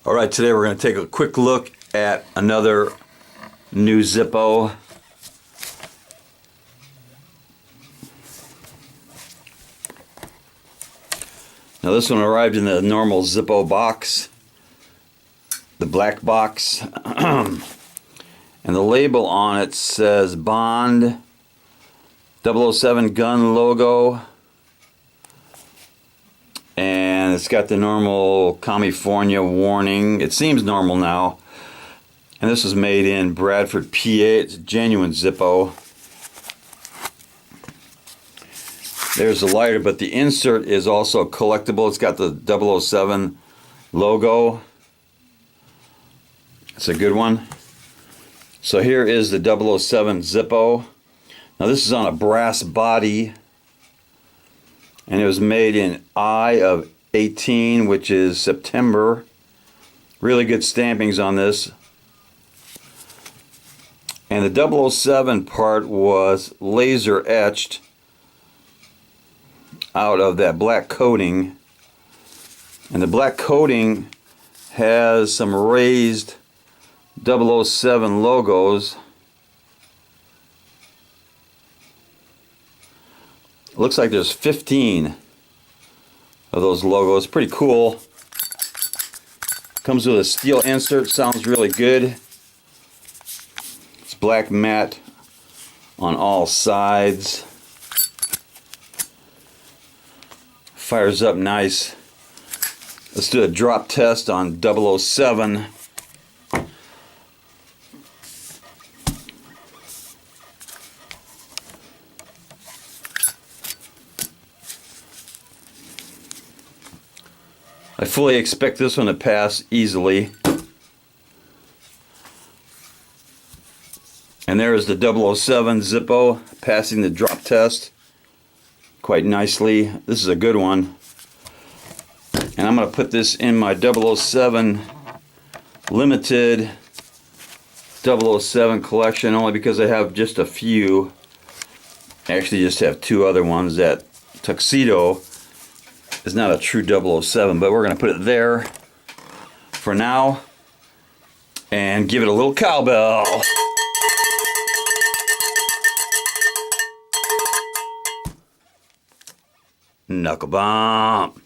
All right, today we're going to take a quick look at another new Zippo. Now this one arrived in the normal Zippo box, the black box, and the label on it says Bond 007 gun logo, and it's got the normal California warning. It seems normal now. And this is made in Bradford, PA. It's a genuine Zippo. There's the lighter, but the insert is also collectible. It's got the 007 logo. It's a good one. So here is the 007 Zippo. Now this is on a brass body, and it was made in I of 18, which is September. Really good stampings on this. And the 007 part was laser etched out of that black coating. And the black coating has some raised 007 logos. It looks like there's 15 of those logos. Pretty cool. Comes with a steel insert. Sounds really good. It's black matte on all sides. Fires up nice. Let's do a drop test on 007. I fully expect this one to pass easily. And there is the 007 Zippo passing the drop test quite nicely. This is a good one. And I'm going to put this in my 007 limited 007 collection only because I have just a few. I actually just have two other ones. That Tuxedo is not a true 007, but we're going to put it there for now and give it a little cowbell. Knuckle bump.